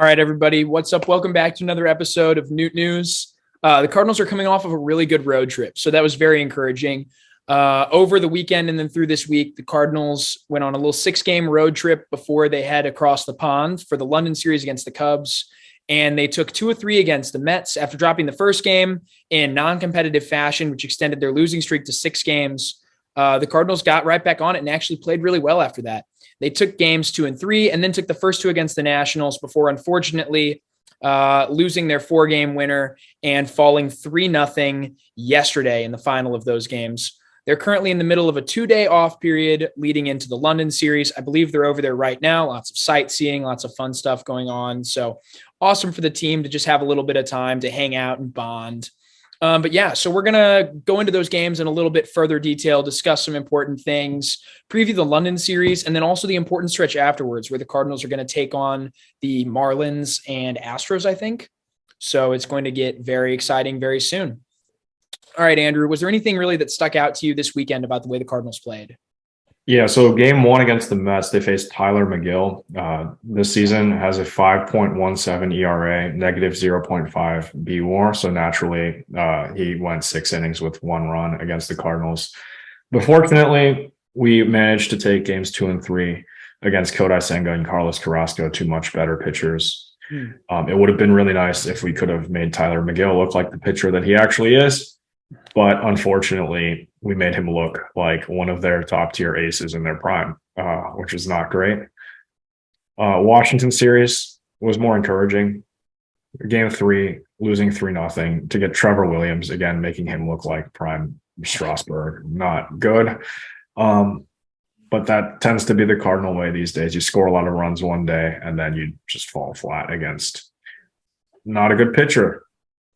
All right, everybody. What's up? Welcome back to another episode of Newt News. The Cardinals are coming off of a really good road trip, so that was very encouraging. Over the weekend and then through this week, the Cardinals went on a little 6-game road trip before they head across the pond for the London series against the Cubs. And they took 2 of 3 against the Mets after dropping the first game in non-competitive fashion, which extended their losing streak to 6 games. The Cardinals got right back on it and actually played really well after that. They took games 2 and 3 and then took the first 2 against the Nationals before, unfortunately, losing their 4-game winner and falling 3-0 yesterday in the final of those games. They're currently in the middle of a 2-day off period leading into the London series. I believe they're over there right now. Lots of sightseeing, lots of fun stuff going on. So awesome for the team to just have a little bit of time to hang out and bond. But yeah, so we're going to go into those games in a little bit further detail, discuss some important things, preview the London series, and then also the important stretch afterwards where the Cardinals are going to take on the Marlins and Astros, I think. So it's going to get very exciting very soon. All right, Andrew, was there anything really that stuck out to you this weekend about the way the Cardinals played? Yeah, so game 1 against the Mets, they faced Tyler McGill. This season has a 5.17 ERA, negative 0.5 BWAR. So naturally, he went 6 innings with 1 run against the Cardinals. But fortunately, we managed to take games 2 and 3 against Kodai Senga and Carlos Carrasco, 2 much better pitchers. It would have been really nice if we could have made Tyler McGill look like the pitcher that he actually is. But unfortunately, we made him look like one of their top tier aces in their prime, which is not great. Washington series was more encouraging. Game 3, losing 3-0 to get Trevor Williams, again, making him look like prime Strasburg. Not good. But that tends to be the Cardinal way these days. You score a lot of runs one day, and then you just fall flat against not a good pitcher.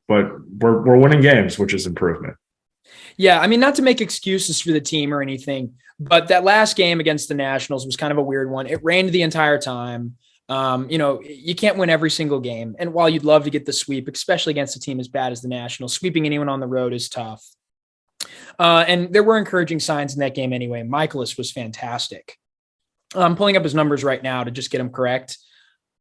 But we're winning games, which is improvement. Yeah, I mean, not to make excuses for the team or anything, but that last game against the Nationals was kind of a weird one. It rained the entire time. You can't win every single game. And while you'd love to get the sweep, especially against a team as bad as the Nationals, sweeping anyone on the road is tough. And there were encouraging signs in that game anyway. Michaelis was fantastic. I'm pulling up his numbers right now to just get them correct.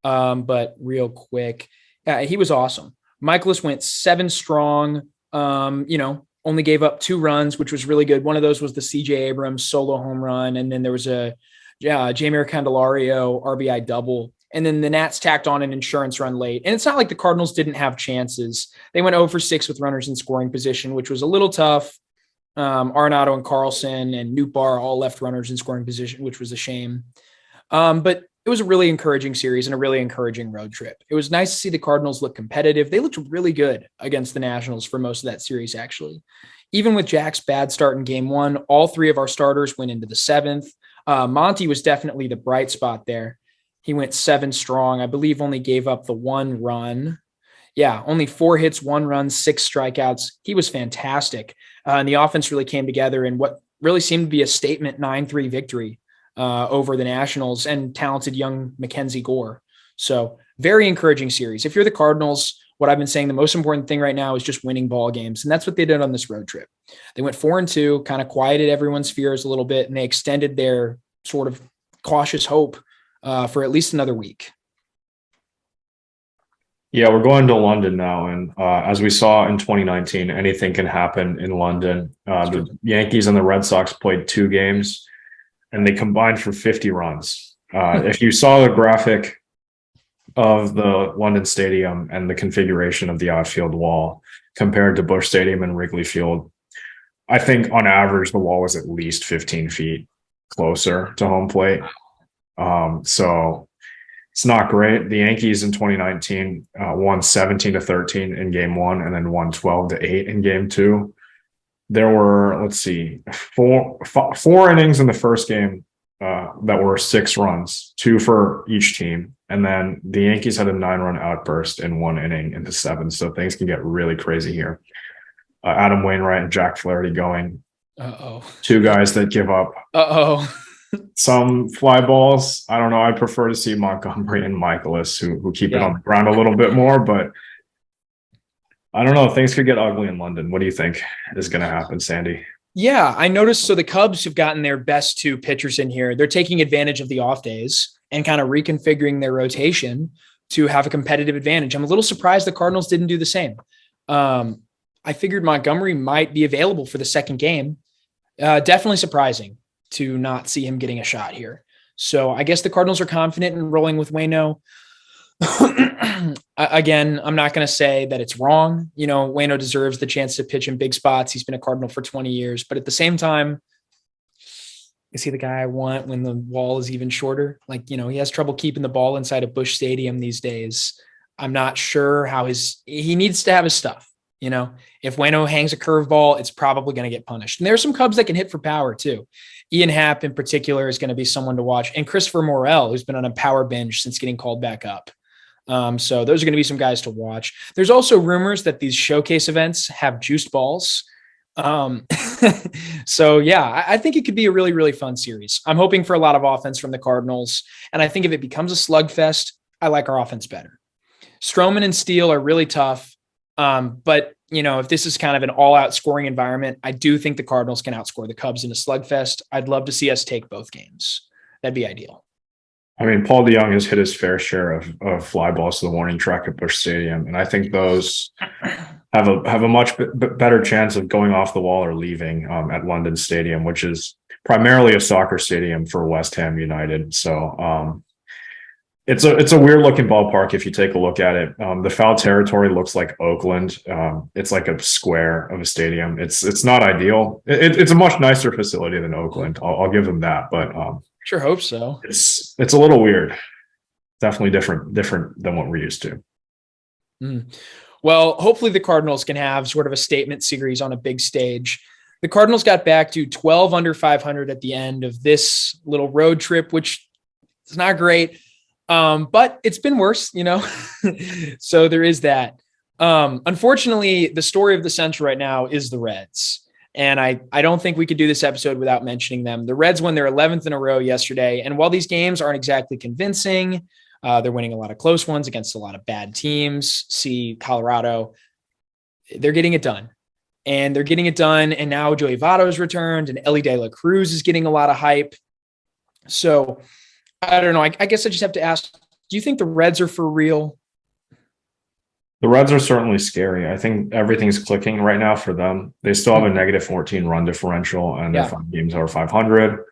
But real quick, he was awesome. Michaelis went 7 strong, only gave up 2 runs, which was really good. One of those was the CJ Abrams solo home run. And then there was a Jeimer Candelario RBI double. And then the Nats tacked on an insurance run late. And it's not like the Cardinals didn't have chances. They went 0 for 6 with runners in scoring position, which was a little tough. Arenado and Carlson and Nootbaar all left runners in scoring position, which was a shame. But it was a really encouraging series and a really encouraging road trip. It was nice to see the Cardinals look competitive. They looked really good against the Nationals for most of that series, actually. Even with Jack's bad start in game 1, all 3 of our starters went into the 7th. Monty was definitely the bright spot there. He went 7 strong. I believe only gave up the 1 run. Yeah, only 4 hits, 1 run, 6 strikeouts. He was fantastic. And the offense really came together in what really seemed to be a statement 9-3 victory over the Nationals and talented young Mackenzie Gore. So very encouraging series. If you're the Cardinals, what I've been saying, the most important thing right now is just winning ball games. And that's what they did on this road trip. They went 4-2, kind of quieted everyone's fears a little bit, and they extended their sort of cautious hope for at least another week. Yeah, we're going to London now. And as we saw in 2019, anything can happen in London. The Yankees and the Red Sox played 2 games. And they combined for 50 runs. If you saw the graphic of the London Stadium and the configuration of the outfield wall compared to Busch Stadium and Wrigley Field, I think on average the wall was at least 15 feet closer to home plate. So it's not great. The Yankees in 2019 won 17-13 in game 1 and then won 12-8 in game 2. There were, 4 innings in the first game that were 6 runs, 2 for each team. And then the Yankees had a 9-run outburst in 1 inning in the 7th. So things can get really crazy here. Adam Wainwright and Jack Flaherty going. 2 guys that give up some fly balls. I don't know. I prefer to see Montgomery and Michaelis who keep it on the ground a little bit more, but I don't know. Things could get ugly in London. What do you think is going to happen, Sandy? Yeah, I noticed. So the Cubs have gotten their best 2 pitchers in here. They're taking advantage of the off days and kind of reconfiguring their rotation. to have a competitive advantage. I'm a little surprised the Cardinals didn't do the same. I figured Montgomery might be available for the second game. Definitely surprising to not see him getting a shot here. So I guess the Cardinals are confident in rolling with Waino. Again, I'm not going to say that it's wrong. Waino deserves the chance to pitch in big spots. He's been a Cardinal for 20 years, but at the same time, is he the guy I want when the wall is even shorter? He has trouble keeping the ball inside of Busch Stadium these days. I'm not sure how he needs to have his stuff. If Waino hangs a curveball, it's probably going to get punished. And there are some Cubs that can hit for power too. Ian Happ in particular is going to be someone to watch, and Christopher Morel, who's been on a power binge since getting called back up. So those are going to be some guys to watch. There's also rumors that these showcase events have juiced balls. So yeah, I think it could be a really, really fun series. I'm hoping for a lot of offense from the Cardinals. And I think if it becomes a slugfest, I like our offense better. Stroman and Steele are really tough. But if this is kind of an all-out scoring environment, I do think the Cardinals can outscore the Cubs in a slugfest. I'd love to see us take both games. That'd be ideal. I mean, Paul DeJong has hit his fair share of fly balls to the warning track at Busch Stadium, and I think those have a much better chance of going off the wall or leaving at London Stadium, which is primarily a soccer stadium for West Ham United. So it's a weird looking ballpark if you take a look at it. The foul territory looks like Oakland. It's like a square of a stadium. It's not ideal. It's a much nicer facility than Oakland. I'll give them that, but sure hope so. It's a little weird. Definitely different than what we're used to. Well, hopefully the Cardinals can have sort of a statement series on a big stage. The Cardinals got back to 12 under 500 at the end of this little road trip, which is not great. But it's been worse, so there is that. Unfortunately, the story of the Central right now is the Reds. And I don't think we could do this episode without mentioning them. The Reds won their 11th in a row yesterday. And while these games aren't exactly convincing, they're winning a lot of close ones against a lot of bad teams. See Colorado, they're getting it done. And they're getting it done. And now Joey Votto's returned and Elly De La Cruz is getting a lot of hype. So I don't know. I guess I just have to ask, do you think the Reds are for real? The Reds are certainly scary. I think everything's clicking right now for them. They still have a negative 14 run differential, and their 5 games over 500.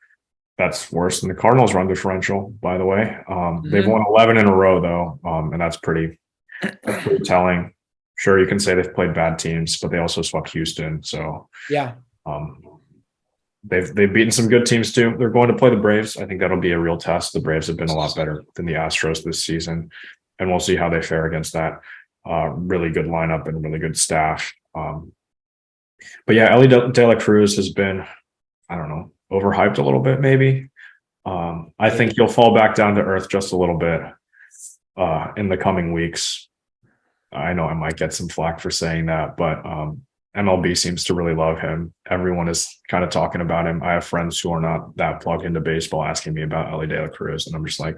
That's worse than the Cardinals' run differential, by the way. They've won 11 in a row, though, and that's pretty telling. Sure, you can say they've played bad teams, but they also swept Houston. So yeah, they've beaten some good teams too. They're going to play the Braves. I think that'll be a real test. The Braves have been a lot better than the Astros this season, and we'll see how they fare against that. Really good lineup and really good staff. But yeah, Elly De La Cruz has been, I don't know, overhyped a little bit, maybe. I think he'll fall back down to earth just a little bit in the coming weeks. I know I might get some flack for saying that, but MLB seems to really love him. Everyone is kind of talking about him. I have friends who are not that plugged into baseball asking me about Elly De La Cruz, and I'm just like,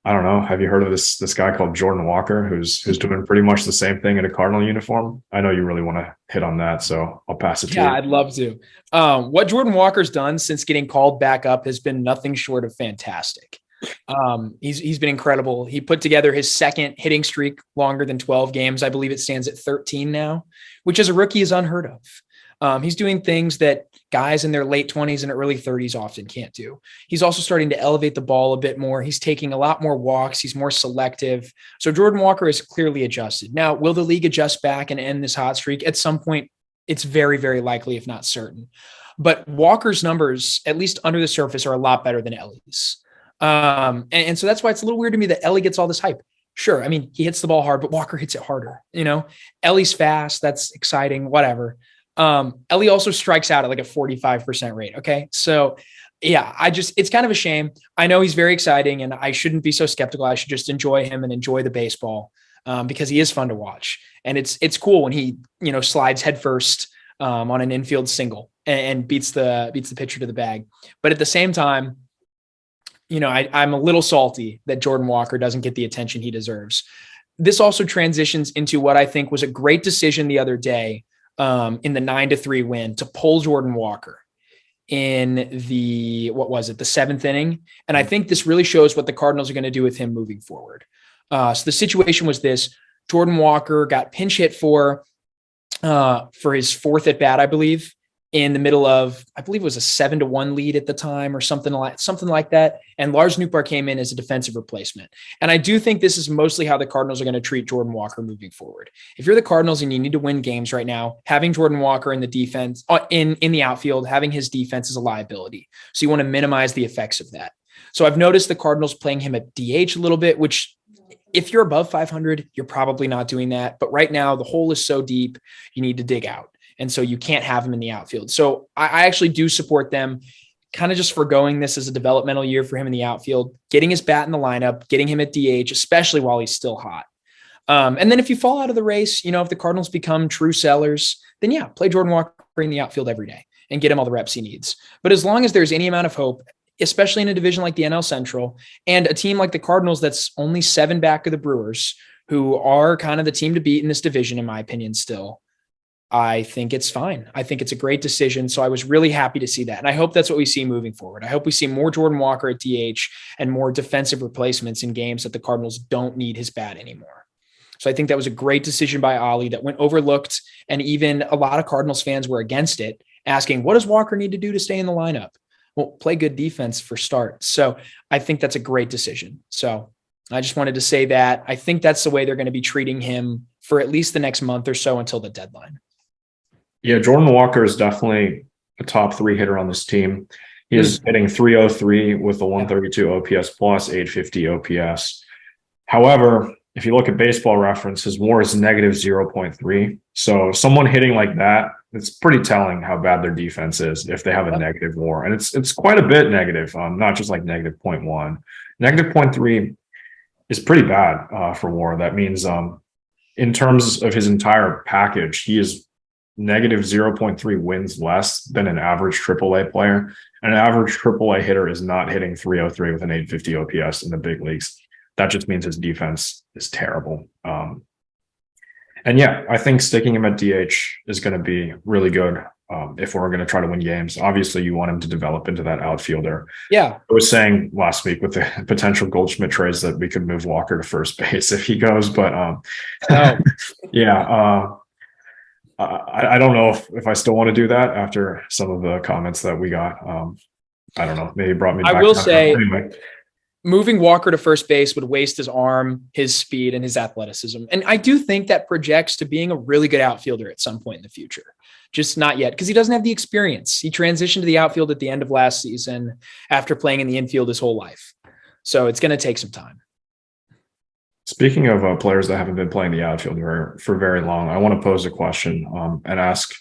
I don't know. Have you heard of this guy called Jordan Walker, who's doing pretty much the same thing in a Cardinal uniform? I know you really want to hit on that, so I'll pass it to you. Yeah, I'd love to. What Jordan Walker's done since getting called back up has been nothing short of fantastic. He's been incredible. He put together his second hitting streak longer than 12 games. I believe it stands at 13 now, which as a rookie is unheard of. He's doing things that guys in their late 20s and early 30s often can't do. He's also starting to elevate the ball a bit more. He's taking a lot more walks. He's more selective. So Jordan Walker is clearly adjusted. Now, will the league adjust back and end this hot streak? At some point, it's very, very likely, if not certain. But Walker's numbers, at least under the surface, are a lot better than Elly's. And so that's why it's a little weird to me that Elly gets all this hype. Sure, I mean, he hits the ball hard, but Walker hits it harder. Elly's fast. That's exciting, whatever. Elly also strikes out at like a 45% rate. Okay. So yeah, it's kind of a shame. I know he's very exciting and I shouldn't be so skeptical. I should just enjoy him and enjoy the baseball, because he is fun to watch. And it's cool when he, slides headfirst, on an infield single and beats the pitcher to the bag. But at the same time, I'm a little salty that Jordan Walker doesn't get the attention he deserves. This also transitions into what I think was a great decision the other day, in the 9-3 win to pull Jordan Walker in the 7th inning. And I think this really shows what the Cardinals are going to do with him moving forward. So the situation was this: Jordan Walker got pinch hit for his fourth at bat, I believe, in the middle of, I believe it was a 7-1 lead at the time or something like that. And Lars Nootbaar came in as a defensive replacement. And I do think this is mostly how the Cardinals are going to treat Jordan Walker moving forward. If you're the Cardinals and you need to win games right now, having Jordan Walker in the defense, in the outfield, having his defense is a liability. So you want to minimize the effects of that. So I've noticed the Cardinals playing him at DH a little bit, which if you're above 500, you're probably not doing that. But right now the hole is so deep, you need to dig out. And so you can't have him in the outfield. So I actually do support them kind of just foregoing this as a developmental year for him in the outfield, getting his bat in the lineup, getting him at DH, especially while he's still hot. And then if you fall out of the race, if the Cardinals become true sellers, then yeah, play Jordan Walker in the outfield every day and get him all the reps he needs. But as long as there's any amount of hope, especially in a division like the NL Central and a team like the Cardinals that's only 7 back of the Brewers, who are kind of the team to beat in this division, in my opinion, still, I think it's fine. I think it's a great decision. So I was really happy to see that. And I hope that's what we see moving forward. I hope we see more Jordan Walker at DH and more defensive replacements in games that the Cardinals don't need his bat anymore. So I think that was a great decision by Ollie that went overlooked. And even a lot of Cardinals fans were against it, asking, what does Walker need to do to stay in the lineup? Well, play good defense for start. So I think that's a great decision. So I just wanted to say that I think that's the way they're going to be treating him for at least the next month or so until the deadline. Yeah, Jordan Walker is definitely a top 3 hitter on this team. He is hitting 303 with a 132 OPS plus 850 OPS. However, if you look at Baseball Reference, his WAR is negative 0.3. So someone hitting like that, it's pretty telling how bad their defense is if they have a negative WAR. And it's quite a bit negative, not just like negative 0.1. Negative 0.3 is pretty bad for WAR. That means in terms of his entire package, he is negative 0.3 wins less than an average AAA player. And an average AAA hitter is not hitting 303 with an 850 OPS in the big leagues. That just means his defense is terrible. And yeah, I think sticking him at DH is going to be really good if we're going to try to win games. Obviously, you want him to develop into that outfielder. Yeah. I was saying last week with the potential Goldschmidt trades that we could move Walker to first base if he goes. But yeah. I don't know if I still want to do that after some of the comments that we got. I don't know. Maybe it brought me back. I will say, anyway, moving Walker to first base would waste his arm, his speed, and his athleticism. And I do think that projects to being a really good outfielder at some point in the future. Just not yet, because he doesn't have the experience. He transitioned to the outfield at the end of last season after playing in the infield his whole life. So it's going to take some time. Speaking of players that haven't been playing the outfield for very long, I want to pose a question and ask,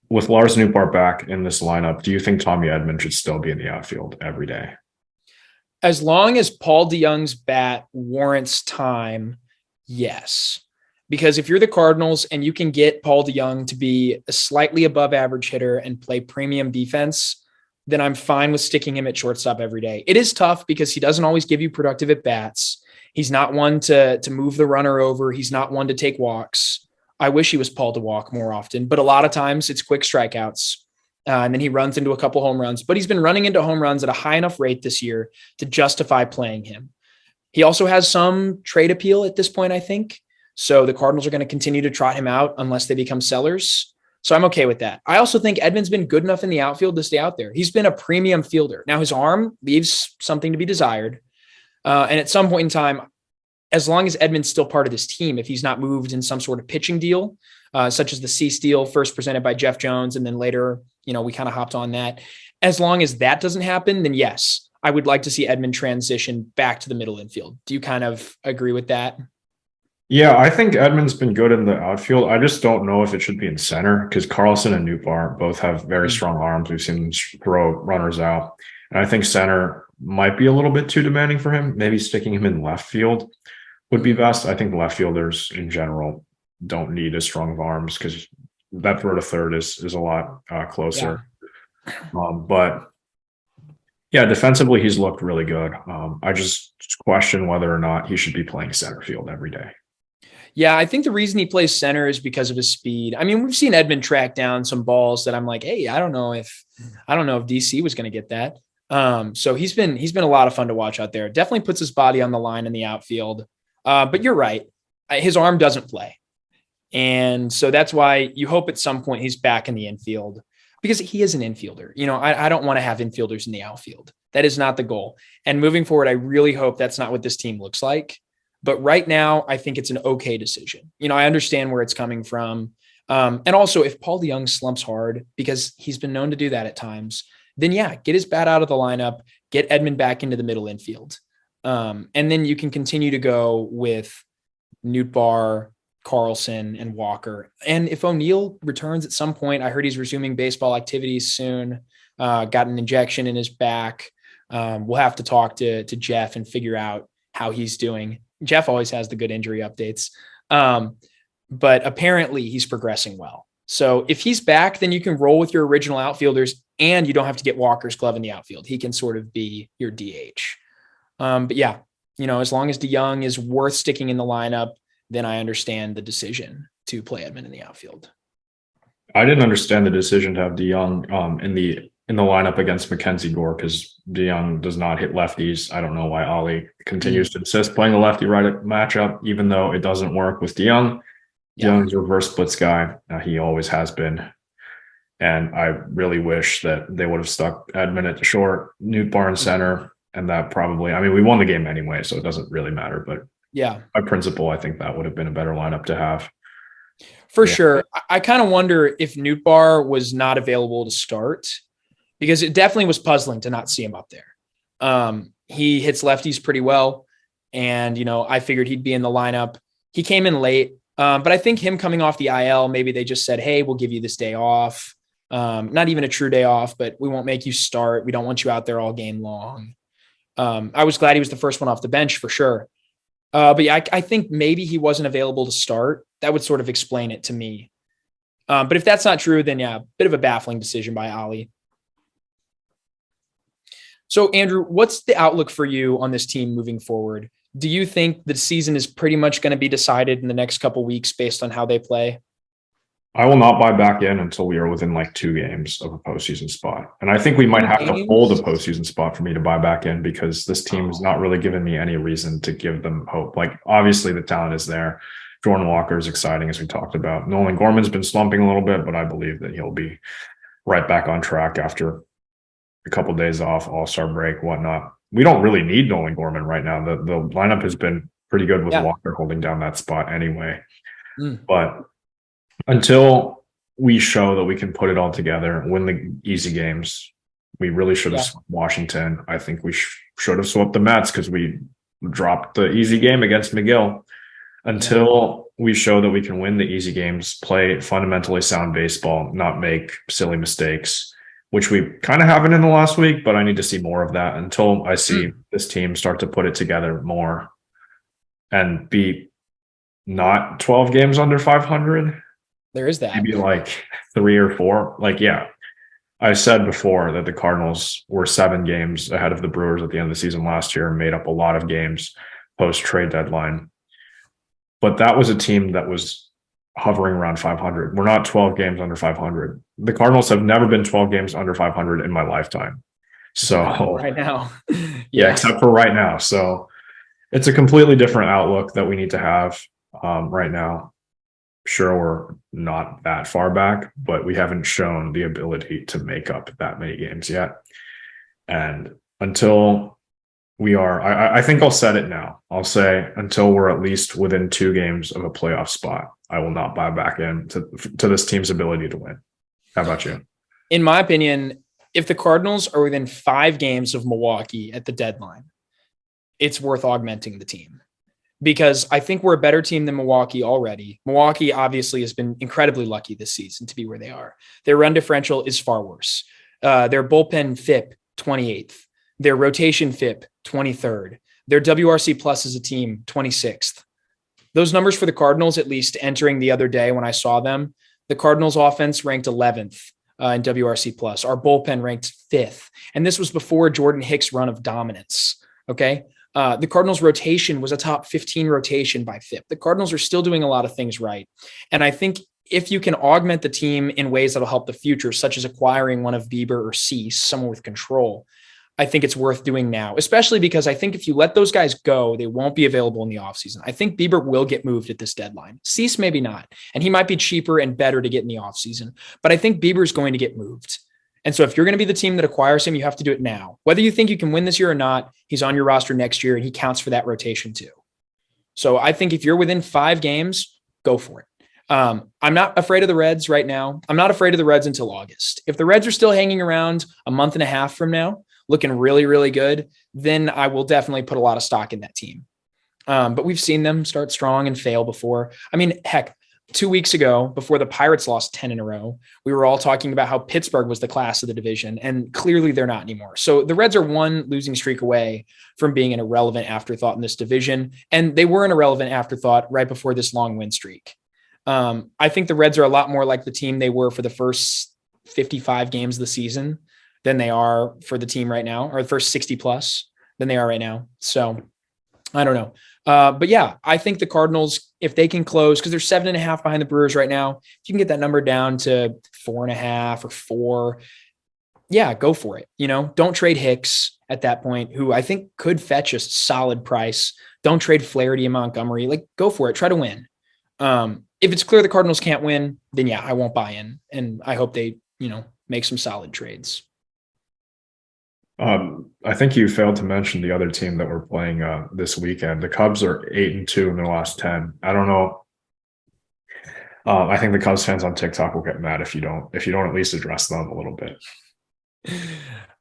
with Lars Nootbaar back in this lineup, do you think Tommy Edman should still be in the outfield every day? As long as Paul DeYoung's bat warrants time, yes. Because if you're the Cardinals and you can get Paul DeYoung to be a slightly above average hitter and play premium defense, then I'm fine with sticking him at shortstop every day. It is tough because he doesn't always give you productive at bats. He's not one to move the runner over. He's not one to take walks. I wish he was Paul to walk more often, but a lot of times it's quick strikeouts. And then he runs into a couple home runs, but he's been running into home runs at a high enough rate this year to justify playing him. He also has some trade appeal at this point, I think. So the Cardinals are going to continue to trot him out unless they become sellers. So I'm okay with that. I also think Edman's been good enough in the outfield to stay out there. He's been a premium fielder. Now his arm leaves something to be desired. And at some point in time, as long as Edman's still part of this team, if he's not moved in some sort of pitching deal, such as the Cease deal first presented by Jeff Jones, and then later, we kind of hopped on that. As long as that doesn't happen, then yes, I would like to see Edman transition back to the middle infield. Do you kind of agree with that? Yeah, I think Edman's been good in the outfield. I just don't know if it should be in center because Carlson and Nootbaar both have very strong arms. We've seen them throw runners out. And I think center might be a little bit too demanding for him. Maybe sticking him in left field would be best. I think left fielders in general don't need as strong of arms because that throw to third is a lot closer. Yeah. But yeah, defensively, he's looked really good. I just question whether or not he should be playing center field every day. Yeah, I think the reason he plays center is because of his speed. I mean, we've seen Edman track down some balls that I'm like, hey, I don't know if DC was going to get that. So he's been a lot of fun to watch out there. Definitely puts his body on the line in the outfield. But you're right. His arm doesn't play. And so that's why you hope at some point he's back in the infield because he is an infielder. I don't want to have infielders in the outfield. That is not the goal. And moving forward, I really hope that's not what this team looks like. But right now, I think it's an okay decision. I understand where it's coming from. And also, if Paul DeJong slumps hard, because he's been known to do that at times, then yeah, get his bat out of the lineup, get Edman back into the middle infield. And then you can continue to go with Nootbaar, Carlson, and Walker. And if O'Neill returns at some point, I heard he's resuming baseball activities soon, got an injection in his back. We'll have to talk to Jeff and figure out how he's doing. Jeff always has the good injury updates. But apparently he's progressing well. So if he's back, then you can roll with your original outfielders and you don't have to get Walker's glove in the outfield. He can sort of be your DH. But yeah, as long as DeJong is worth sticking in the lineup, then I understand the decision to play Edman in the outfield. I didn't understand the decision to have DeJong in the lineup against Mackenzie Gore because DeJong does not hit lefties. I don't know why Ollie continues to insist playing the lefty-right matchup, even though it doesn't work with DeJong. Yeah. DeJong's a reverse splits guy. He always has been. And I really wish that they would have stuck Edman at the short, Nootbaar in center, and that probably, we won the game anyway, so it doesn't really matter. But yeah, by principle, I think that would have been a better lineup to have. For sure. I kind of wonder if Nootbaar was not available to start because it definitely was puzzling to not see him up there. He hits lefties pretty well. And, I figured he'd be in the lineup. He came in late. But I think him coming off the IL, maybe they just said, hey, we'll give you this day off. Not even a true day off, but we won't make you start. We don't want you out there all game long. I was glad he was the first one off the bench for sure. But yeah, I think maybe he wasn't available to start. That would sort of explain it to me. But if that's not true, then yeah, bit of a baffling decision by Ollie. So Andrew, what's the outlook for you on this team moving forward? Do you think the season is pretty much going to be decided in the next couple of weeks based on how they play? I will not buy back in until we are within like 2 games of a postseason spot. And I think we might have to hold a postseason spot for me to buy back in because this team has not really given me any reason to give them hope. Like obviously the talent is there. Jordan Walker is exciting as we talked about. Nolan Gorman's been slumping a little bit, but I believe that he'll be right back on track after a couple of days off, All-Star break, whatnot. We don't really need Nolan Gorman right now. The lineup has been pretty good with Walker holding down that spot anyway. But until we show that we can put it all together, win the easy games, we really should have swept Washington. I think we should have swept the Mets because we dropped the easy game against McGill. Until we show that we can win the easy games, play fundamentally sound baseball, not make silly mistakes, which we kind of haven't in the last week, but I need to see more of that until I see this team start to put it together more and be not 12 games under 500. There is that. Maybe like 3 or 4. Like, yeah, I said before that the Cardinals were 7 games ahead of the Brewers at the end of the season last year and made up a lot of games post-trade deadline. But that was a team that was hovering around 500. We're not 12 games under 500. The Cardinals have never been 12 games under 500 in my lifetime. So right now, yeah, except for right now. So it's a completely different outlook that we need to have right now. Sure, we're not that far back, but we haven't shown the ability to make up that many games yet. And until we are, I think I'll set it now. I'll say until we're at least within 2 games of a playoff spot, I will not buy back in to this team's ability to win. How about you? In my opinion, if the Cardinals are within 5 games of Milwaukee at the deadline, it's worth augmenting the team because I think we're a better team than Milwaukee already. Milwaukee obviously has been incredibly lucky this season to be where they are. Their run differential is far worse. Their bullpen FIP 28th, their rotation FIP 23rd, their WRC plus as a team 26th. Those numbers for the Cardinals, at least entering the other day when I saw them, the Cardinals offense ranked 11th in WRC plus. Our bullpen ranked 5th. And this was before Jordan Hicks' run of dominance. Okay. The Cardinals rotation was a top 15 rotation by FIP. The Cardinals are still doing a lot of things right. And I think if you can augment the team in ways that'll help the future, such as acquiring one of Bieber or Cease, someone with control, I think it's worth doing now, especially because I think if you let those guys go, they won't be available in the offseason. I think Bieber will get moved at this deadline. Cease, maybe not. And he might be cheaper and better to get in the offseason. But I think Bieber is going to get moved. And so if you're going to be the team that acquires him, you have to do it now. Whether you think you can win this year or not, he's on your roster next year and he counts for that rotation too. So I think if you're within 5 games, go for it. I'm not afraid of the Reds right now. I'm not afraid of the Reds until August. If the Reds are still hanging around a month and a half from now, looking really, really good, then I will definitely put a lot of stock in that team. But we've seen them start strong and fail before. I mean, heck, 2 weeks ago, before the Pirates lost 10 in a row, we were all talking about how Pittsburgh was the class of the division, and clearly they're not anymore. So the Reds are one losing streak away from being an irrelevant afterthought in this division, and they were an irrelevant afterthought right before this long win streak. I think the Reds are a lot more like the team they were for the first 55 games of the season than they are for the team right now, or the first 60 plus than they are right now. So I don't know. But yeah, I think the Cardinals, if they can close, because they're 7.5 behind the Brewers right now, if you can get that number down to 4.5 or 4, yeah, go for it. Don't trade Hicks at that point, who I think could fetch a solid price. Don't trade Flaherty and Montgomery. Like, go for it. Try to win. If it's clear the Cardinals can't win, then yeah, I won't buy in. And I hope they, make some solid trades. I think you failed to mention the other team that we're playing this weekend. The Cubs are 8-2 in their last 10. I don't know. I think the Cubs fans on TikTok will get mad if you don't at least address them a little bit.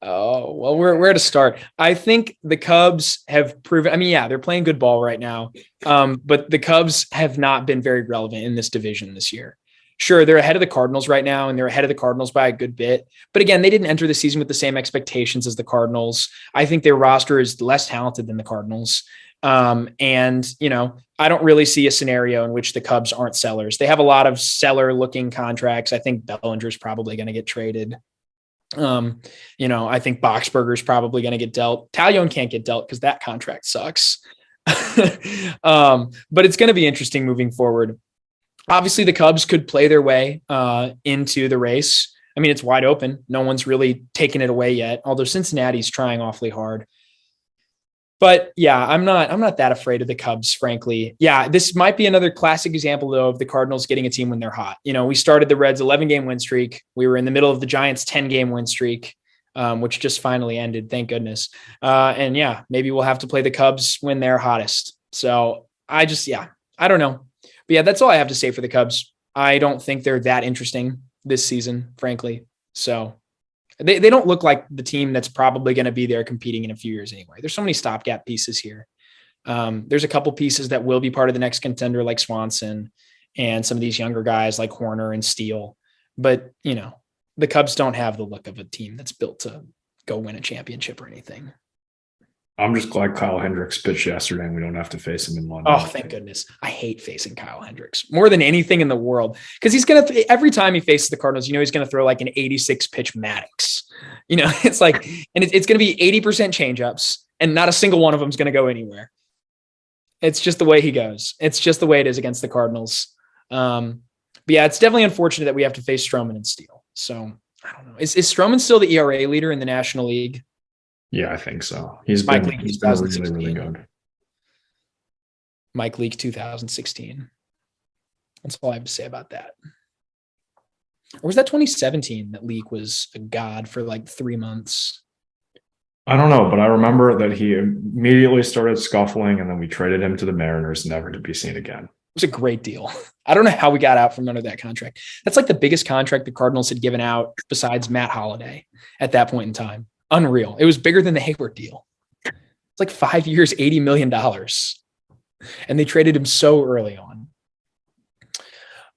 Oh, well, where to start? I think the Cubs have proven, yeah, they're playing good ball right now. But the Cubs have not been very relevant in this division this year. Sure, they're ahead of the Cardinals right now, and they're ahead of the Cardinals by a good bit. But again, they didn't enter the season with the same expectations as the Cardinals. I think their roster is less talented than the Cardinals. And I don't really see a scenario in which the Cubs aren't sellers. They have a lot of seller-looking contracts. I think Bellinger's probably going to get traded. I think Boxberger's probably going to get dealt. Taillon can't get dealt because that contract sucks. But it's going to be interesting moving forward. Obviously, the Cubs could play their way into the race. I mean, it's wide open. No one's really taken it away yet, although Cincinnati's trying awfully hard. But yeah, I'm not that afraid of the Cubs, frankly. Yeah, this might be another classic example, though, of the Cardinals getting a team when they're hot. We started the Reds' 11-game win streak. We were in the middle of the Giants' 10-game win streak, which just finally ended, thank goodness. And yeah, maybe we'll have to play the Cubs when they're hottest. So I don't know. But yeah, that's all I have to say for the Cubs. I don't think they're that interesting this season, frankly. So they don't look like the team that's probably going to be there competing in a few years anyway. There's so many stopgap pieces here. There's a couple pieces that will be part of the next contender, like Swanson and some of these younger guys like Horner and Steele. But, the Cubs don't have the look of a team that's built to go win a championship or anything. I'm just glad Kyle Hendricks pitched yesterday and we don't have to face him in London. Oh, thank goodness. I hate facing Kyle Hendricks more than anything in the world because he's going to, every time he faces the Cardinals, he's going to throw like an 86 pitch Maddox. It's like, and it's going to be 80% changeups and not a single one of them is going to go anywhere. It's just the way he goes. It's just the way it is against the Cardinals. But yeah, it's definitely unfortunate that we have to face Stroman and Steele. So I don't know. Is Stroman still the ERA leader in the National League? Yeah, I think so. He's been really, really good. Mike Leake 2016. That's all I have to say about that. Or was that 2017 that Leake was a god for like 3 months? I don't know, but I remember that he immediately started scuffling and then we traded him to the Mariners, never to be seen again. It was a great deal. I don't know how we got out from under that contract. That's like the biggest contract the Cardinals had given out besides Matt Holliday at that point in time. Unreal. It was bigger than the Hayward deal. It's like 5 years, $80 million. And they traded him so early on.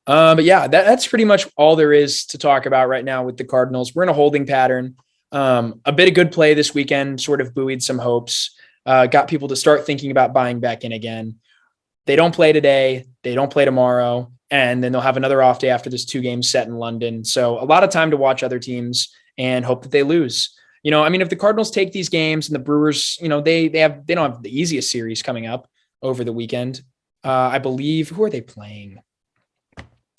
But yeah, that's pretty much all there is to talk about right now with the Cardinals. We're in a holding pattern. A bit of good play this weekend sort of buoyed some hopes, got people to start thinking about buying back in again. They don't play today. They don't play tomorrow. And then they'll have another off day after this 2 games set in London. So a lot of time to watch other teams and hope that they lose. If the Cardinals take these games and the Brewers, they don't have the easiest series coming up over the weekend. I believe, who are they playing?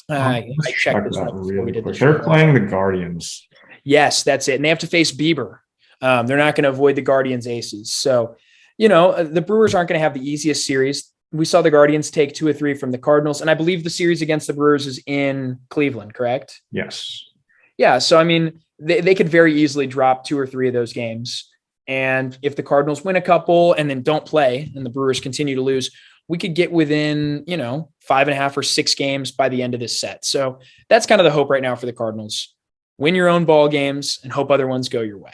I checked this out before we did this. They're playing the Guardians. Yes, that's it. And they have to face Bieber. They're not going to avoid the Guardians aces. So, the Brewers aren't going to have the easiest series. We saw the Guardians take 2 or 3 from the Cardinals, and I believe the series against the Brewers is in Cleveland, correct? Yes. Yeah. So, I mean, they could very easily drop 2 or 3 of those games. And if the Cardinals win a couple and then don't play and the Brewers continue to lose, we could get within, 5.5 or 6 games by the end of this set. So that's kind of the hope right now for the Cardinals. Win your own ball games and hope other ones go your way.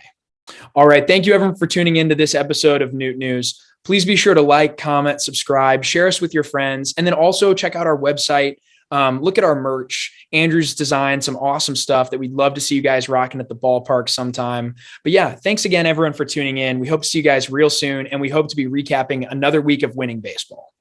All right. Thank you, everyone, for tuning into this episode of Newt News. Please be sure to like, comment, subscribe, share us with your friends, and then also check out our website. Look at our merch. Andrew's designed some awesome stuff that we'd love to see you guys rocking at the ballpark sometime. But yeah, thanks again, everyone, for tuning in. We hope to see you guys real soon, and we hope to be recapping another week of winning baseball.